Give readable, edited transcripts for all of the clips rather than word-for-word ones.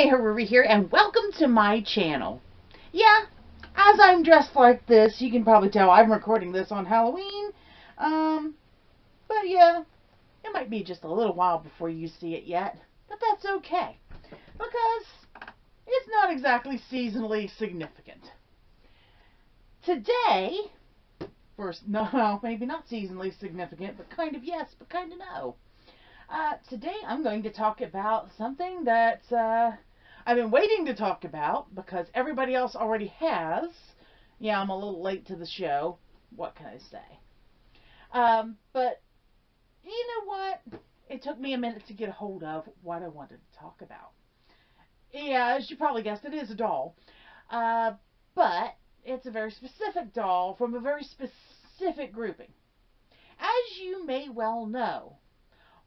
Hey, Haruri here, and welcome to my channel. Yeah, as I'm dressed like this, you can probably tell I'm recording this on Halloween. But yeah, it might be just a little while before you see it yet, but that's okay, because it's not exactly seasonally significant. Today, no, maybe not seasonally significant, but kind of yes, but kind of no. Today I'm going to talk about something that I've been waiting to talk about because everybody else already has. Yeah, I'm a little late to the show. What can I say? But you know what? It took me a minute to get a hold of what I wanted to talk about. Yeah, as you probably guessed, it is a doll. But it's a very specific doll from a very specific grouping. As you may well know,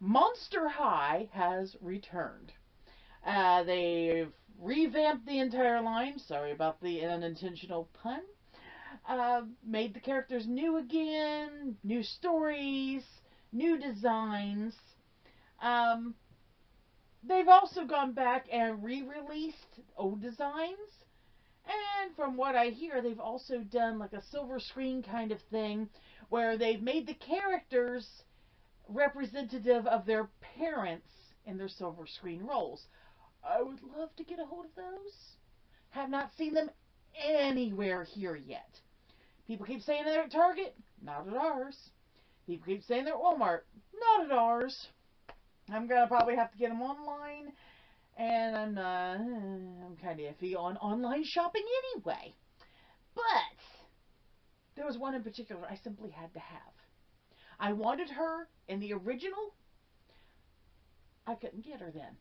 Monster High has returned. They've revamped the entire line. Sorry about the unintentional pun. Made the characters new again, new stories, new designs. Um, they've also gone back and re-released old designs. And from what I hear, they've also done like a silver screen kind of thing where they've made the characters representative of their parents in their silver screen roles. I would love to get a hold of those. Have not seen them anywhere here yet. People keep saying they're at Target. Not at ours. People keep saying they're at Walmart. Not at ours. I'm going to probably have to get them online. And I'm kind of iffy on online shopping anyway. But there was one in particular I simply had to have. I wanted her in the original. I couldn't get her then.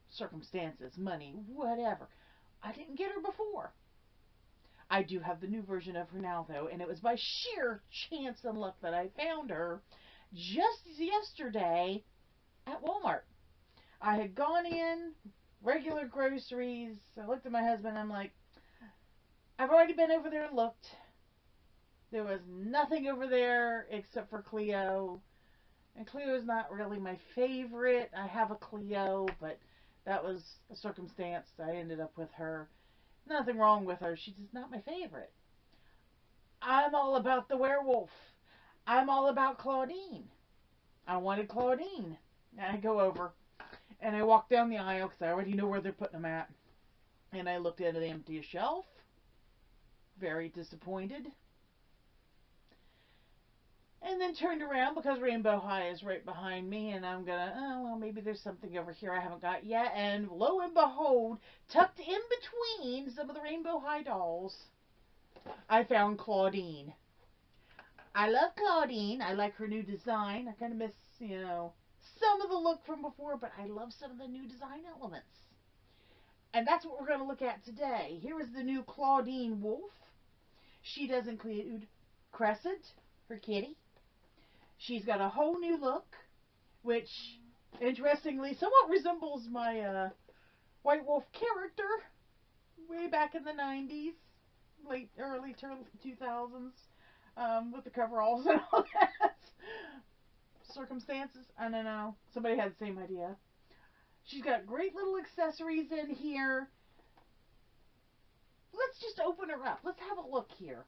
Circumstances, money, whatever. I didn't get her before. I do have the new version of her now, though, and it was by sheer chance and luck that I found her just yesterday at Walmart. I had gone in, regular groceries. I looked at my husband, I'm like, I've already been over there and looked. There was nothing over there except for Cleo. And Cleo's not really my favorite. I have a Cleo, but that was a circumstance. I ended up with her. Nothing wrong with her. She's just not my favorite. I'm all about the werewolf. I'm all about Clawdeen. I wanted Clawdeen. And I go over and I walk down the aisle because I already know where they're putting them at. And I looked at the empty shelf. Very disappointed. And then turned around because Rainbow High is right behind me, and I'm gonna, oh, well, maybe there's something over here I haven't got yet. And lo and behold, tucked in between some of the Rainbow High dolls, I found Clawdeen. I love Clawdeen. I like her new design. I kind of miss, some of the look from before, but I love some of the new design elements. And that's what we're going to look at today. Here is the new Clawdeen wolf. She does include Crescent, her kitty. She's got a whole new look, which, interestingly, somewhat resembles my White Wolf character way back in the 90s, early 2000s, with the coveralls and all that. Circumstances, I don't know. Somebody had the same idea. She's got great little accessories in here. Let's just open her up. Let's have a look here.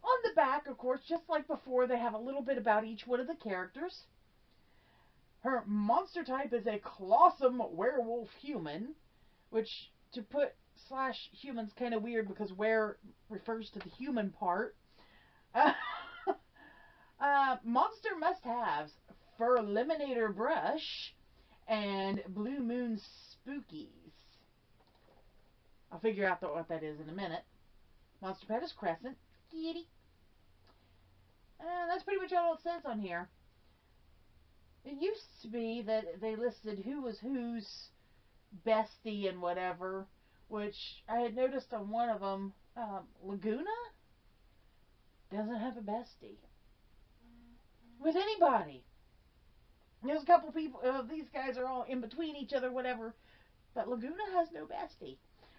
On the back, of course, just like before, they have a little bit about each one of the characters. Her monster type is a Clawsome werewolf human, which to put / human's kind of weird because were refers to the human part. Monster must-haves: Fur Eliminator Brush and Blue Moon Spookies. I'll figure out what that is in a minute. Monster pet is Crescent. Kitty. That's pretty much all it says on here. It used to be that they listed who was whose bestie and whatever, which I had noticed on one of them. Laguna doesn't have a bestie with anybody. There's a couple people, these guys are all in between each other, whatever, but Laguna has no bestie.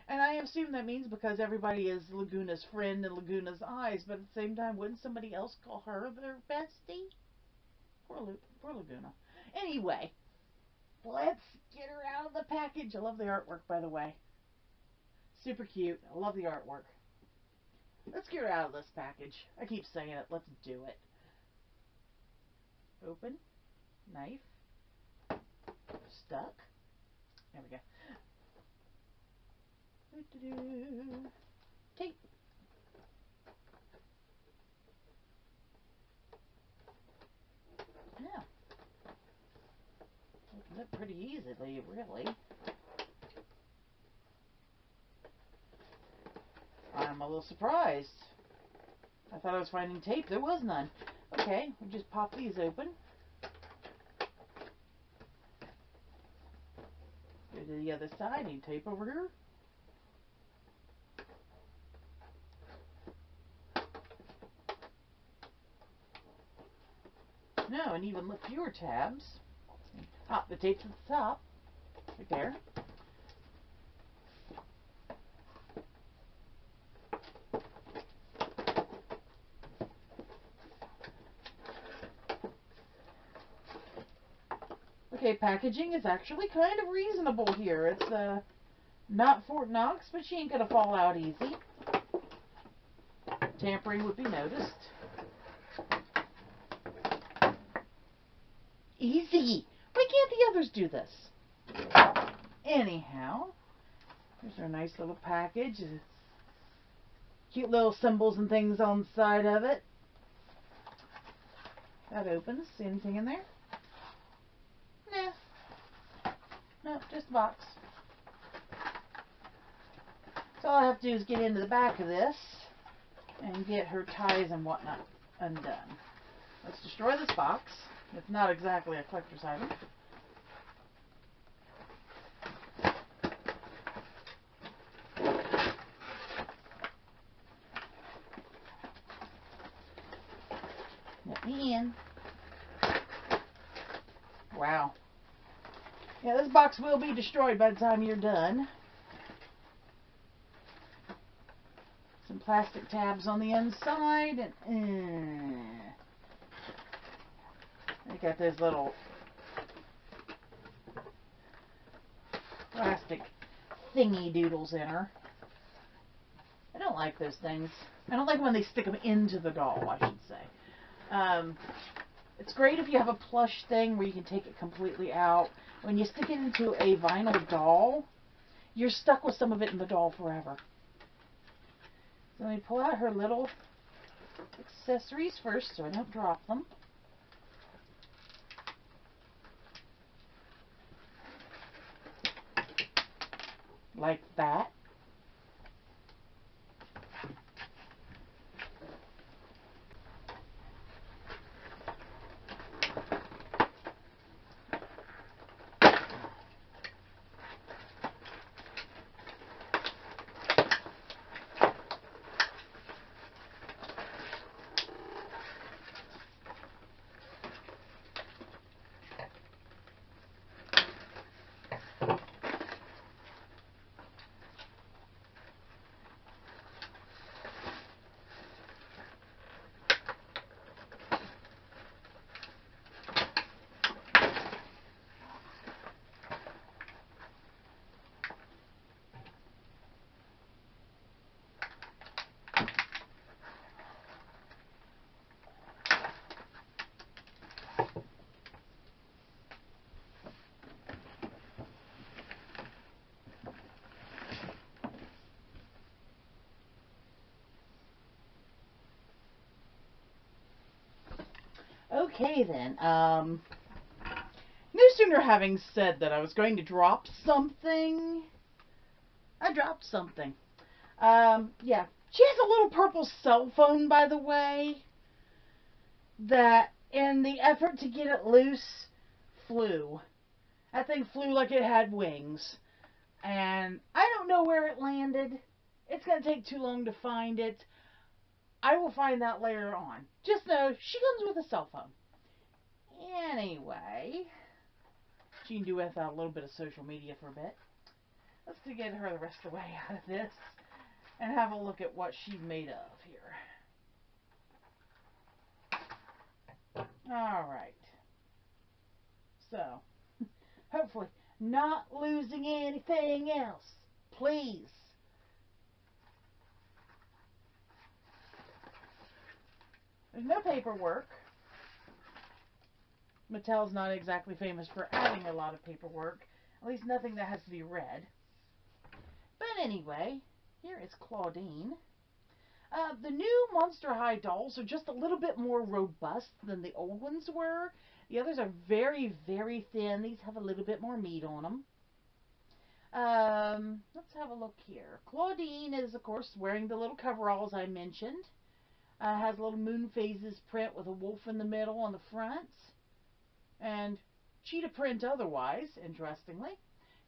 And I assume that means because everybody is Laguna's friend and Laguna's eyes, but at the same time, wouldn't somebody else call her their bestie? Poor Laguna. Anyway, Let's get her out of the package. I love the artwork, by the way. Super cute. I love the artwork. Let's get her out of this package. I keep saying it. Let's do it. Open. Knife. Stuck. There we go. Tape. Now, opened up pretty easily, really. I'm a little surprised. I thought I was finding tape. There was none. Okay, we'll just pop these open. Go to the other side. Need tape over here. No, and even fewer tabs. Ah, the tape's at the top. Right there. Okay, packaging is actually kind of reasonable here. It's not Fort Knox, but she ain't gonna fall out easy. Tampering would be noticed. Easy! Why can't the others do this? Anyhow, here's our nice little package. Cute little symbols and things on the side of it. That opens. See anything in there? Nah. No, just a box. So all I have to do is get into the back of this and get her ties and whatnot undone. Let's destroy this box. It's not exactly a collector's item. Let me in. Wow. Yeah, this box will be destroyed by the time you're done. Some plastic tabs on the inside, and they got those little plastic thingy doodles in her. I don't like those things. I don't like when they stick them into the doll, I should say. It's great if you have a plush thing where you can take it completely out. When you stick it into a vinyl doll, you're stuck with some of it in the doll forever. So let me pull out her little accessories first so I don't drop them. Like that. Okay then, no sooner having said that I was going to drop something, I dropped something. Yeah, she has a little purple cell phone, by the way, that in the effort to get it loose, flew. That thing flew like it had wings, and I don't know where it landed. It's going to take too long to find it. I will find that later on. Just know she comes with a cell phone. Anyway, she can do without a little bit of social media for a bit. Let's get her the rest of the way out of this and have a look at what she's made of here. Alright. So, Hopefully, not losing anything else. Please. There's no paperwork. Mattel's not exactly famous for adding a lot of paperwork. At least nothing that has to be read. But anyway, here is Clawdeen. The new Monster High dolls are just a little bit more robust than the old ones were. The others are very, very thin. These have a little bit more meat on them. Let's have a look here. Clawdeen is, of course, wearing the little coveralls I mentioned. Has a little moon phases print with a wolf in the middle on the front. And cheetah print otherwise, interestingly.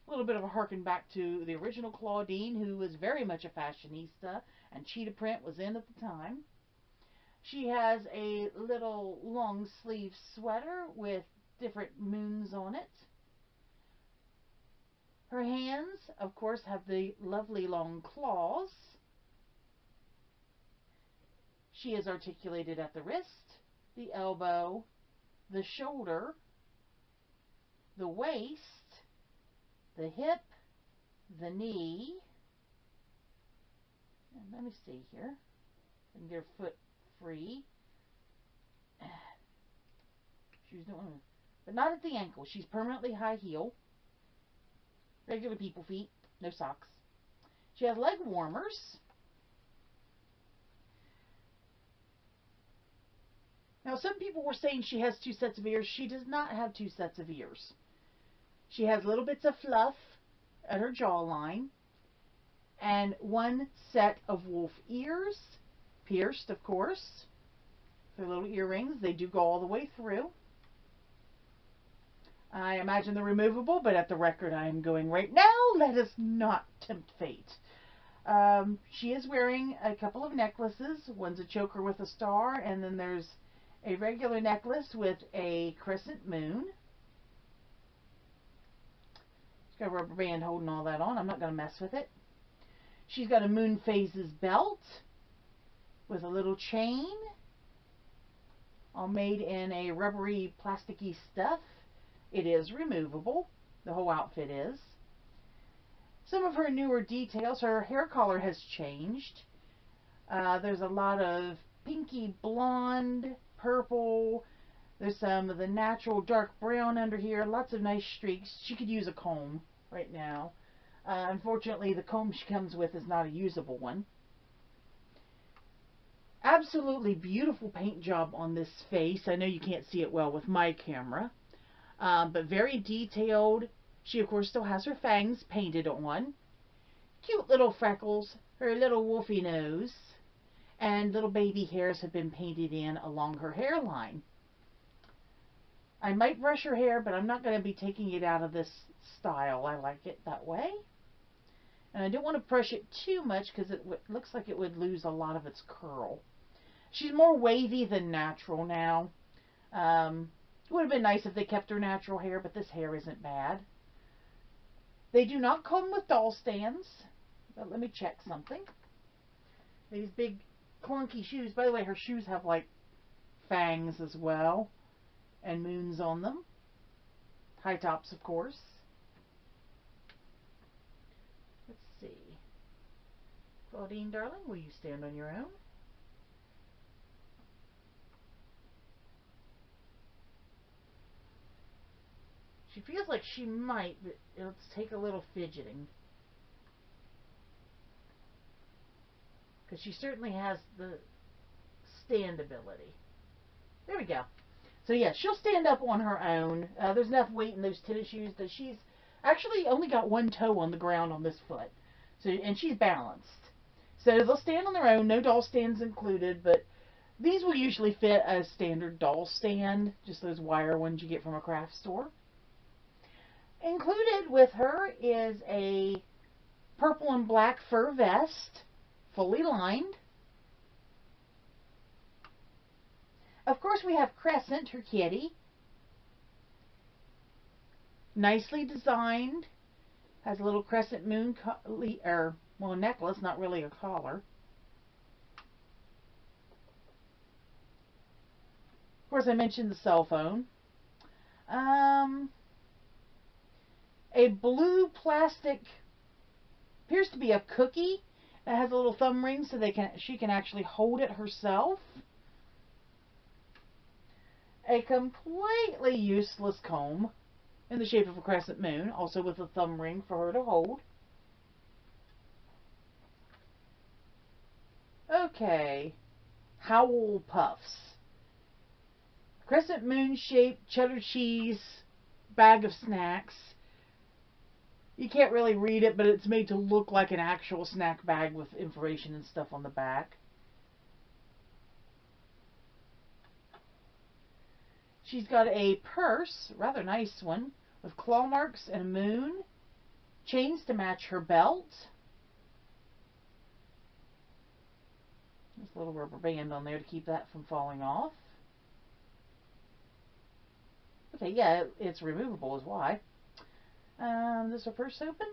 A little bit of a harken back to the original Clawdeen, who was very much a fashionista, and cheetah print was in at the time. She has a little long sleeve sweater with different moons on it. Her hands, of course, have the lovely long claws. She is articulated at the wrist, the elbow, the shoulder, the waist, the hip, the knee. And let me see here. I can get her foot free. Shoes don't want to, but not at the ankle. She's permanently high heel. Regular people feet, no socks. She has leg warmers. Now, some people were saying she has 2 sets of ears. She does not have 2 sets of ears. She has little bits of fluff at her jawline and 1 set of wolf ears, pierced, of course. They're little earrings. They do go all the way through. I imagine they're removable, but at the record I am going right now. Let us not tempt fate. She is wearing a couple of necklaces. One's a choker with a star, and then there's a regular necklace with a crescent moon. She's got a rubber band holding all that on. I'm not going to mess with it. She's got a moon phases belt with a little chain, all made in a rubbery, plasticky stuff. It is removable. The whole outfit is. Some of her newer details. Her hair color has changed. There's a lot of pinky blonde, purple. There's some of the natural dark brown under here. Lots of nice streaks. She could use a comb right now. Unfortunately, the comb she comes with is not a usable one. Absolutely beautiful paint job on this face. I know you can't see it well with my camera. But very detailed. She, of course, still has her fangs painted on. Cute little freckles. Her little wolfy nose. And little baby hairs have been painted in along her hairline. I might brush her hair, but I'm not going to be taking it out of this style. I like it that way. And I don't want to brush it too much because it looks like it would lose a lot of its curl. She's more wavy than natural now. It would have been nice if they kept her natural hair, but this hair isn't bad. They do not come with doll stands. But let me check something. These big clunky shoes. By the way, her shoes have like fangs as well. And moons on them. High tops, of course. Let's see. Clawdeen, darling, will you stand on your own? She feels like she might, but it'll take a little fidgeting. Because she certainly has the stand ability. There we go. So yeah, she'll stand up on her own. There's enough weight in those tennis shoes that she's actually only got 1 toe on the ground on this foot. So, and she's balanced. So they'll stand on their own, no doll stands included, but these will usually fit a standard doll stand, just those wire ones you get from a craft store. Included with her is a purple and black fur vest, fully lined. Of course, we have Crescent, her kitty. Nicely designed. Has a little crescent moon, necklace, not really a collar. Of course, I mentioned the cell phone. a blue plastic, appears to be a cookie that has a little thumb ring so she can actually hold it herself. A completely useless comb in the shape of a crescent moon, also with a thumb ring for her to hold. Okay, Howl Puffs. Crescent moon shaped cheddar cheese bag of snacks. You can't really read it, but it's made to look like an actual snack bag with information and stuff on the back. She's got a purse, rather nice one, with claw marks and a moon. Chains to match her belt. There's a little rubber band on there to keep that from falling off. Okay, yeah, it's removable is why. Does her purse open?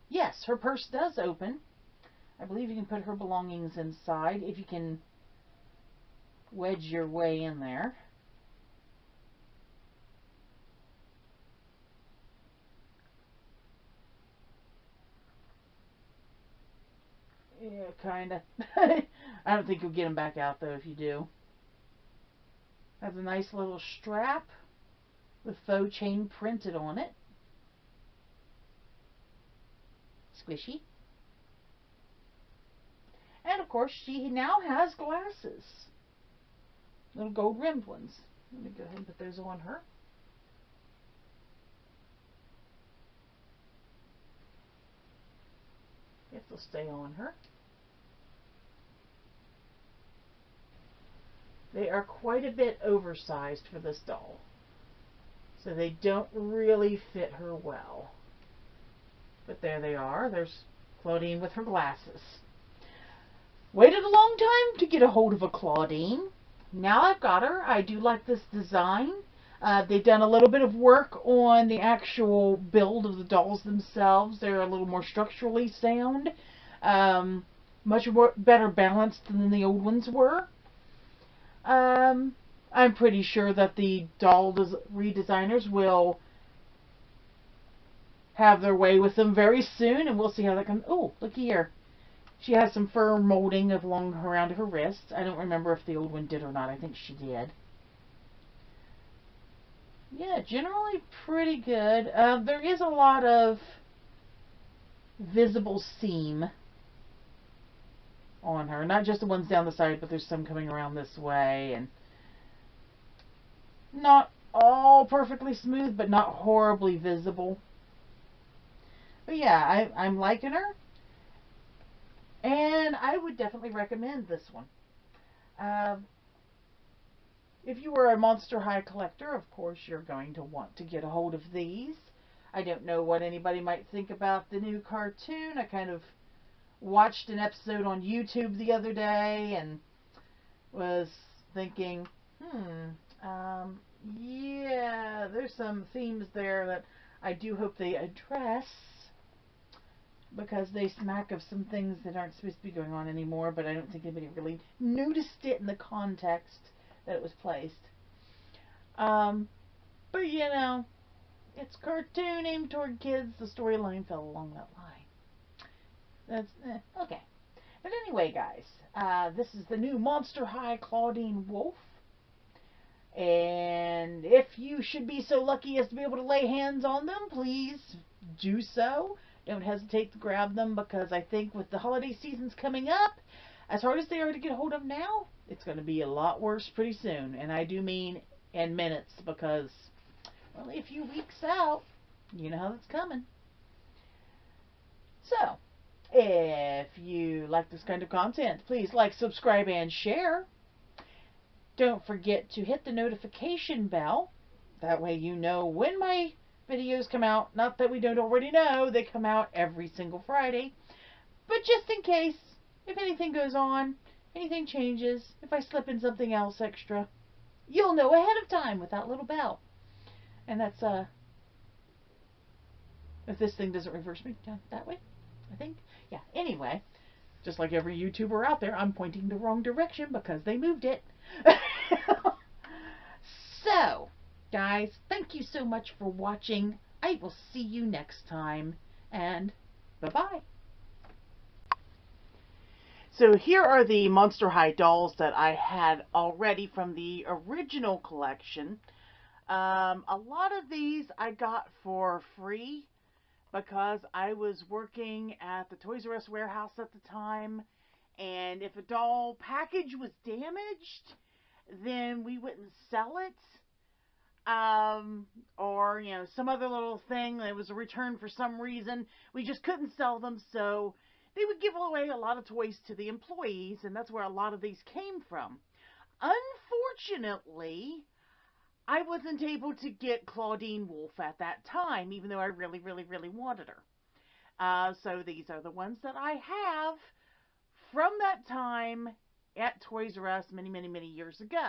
Yes, her purse does open. I believe you can put her belongings inside if you can wedge your way in there. Yeah, kinda. I don't think you'll get them back out though if you do. Has a nice little strap with faux chain printed on it. Squishy. And of course she now has glasses. Little gold rimmed ones. Let me go ahead and put those on her. If they'll stay on her. They are quite a bit oversized for this doll, so they don't really fit her well. But there they are. There's Clawdeen with her glasses. Waited a long time to get a hold of a Clawdeen. Now I've got her. I do like this design. They've done a little bit of work on the actual build of the dolls themselves. They're a little more structurally sound. Much more better balanced than the old ones were. I'm pretty sure that the doll redesigners will have their way with them very soon, and we'll see how that comes. Oh, look here. She has some fur molding around her wrists. I don't remember if the old one did or not. I think she did. Yeah, generally pretty good. There is a lot of visible seam on her. Not just the ones down the side, but there's some coming around this way. And not all perfectly smooth, but not horribly visible. But yeah, I'm liking her. And I would definitely recommend this one. If you were a Monster High collector, of course you're going to want to get a hold of these. I don't know what anybody might think about the new cartoon. I kind of watched an episode on YouTube the other day and was thinking, yeah, there's some themes there that I do hope they address, because they smack of some things that aren't supposed to be going on anymore, but I don't think anybody really noticed it in the context that it was placed. But you know, it's a cartoon aimed toward kids. The storyline fell along that line. That's okay. But anyway, guys, this is the new Monster High Clawdeen Wolf. And if you should be so lucky as to be able to lay hands on them, please do so. Don't hesitate to grab them, because I think with the holiday seasons coming up, as hard as they are to get a hold of now, it's going to be a lot worse pretty soon. And I do mean in minutes, because only a few weeks out, you know how that's coming. So, if you like this kind of content, please like, subscribe, and share. Don't forget to hit the notification bell. That way you know when my videos come out. Not that we don't already know, they come out every single Friday. But just in case, if anything goes on, anything changes, if I slip in something else extra, you'll know ahead of time with that little bell. And that's, if this thing doesn't reverse me down that way, I think. Yeah, anyway, just like every YouTuber out there, I'm pointing the wrong direction because they moved it. So, Guys, thank you so much for watching. I will see you next time, and bye-bye. So here are the Monster High dolls that I had already from the original collection. A lot of these I got for free because I was working at the Toys R Us warehouse at the time, and if a doll package was damaged, then we wouldn't sell it. Or, you know, some other little thing that was a return for some reason. We just couldn't sell them, so they would give away a lot of toys to the employees, and that's where a lot of these came from. Unfortunately, I wasn't able to get Clawdeen Wolf at that time, even though I really, really, really wanted her. So these are the ones that I have from that time at Toys R Us many, many, many years ago.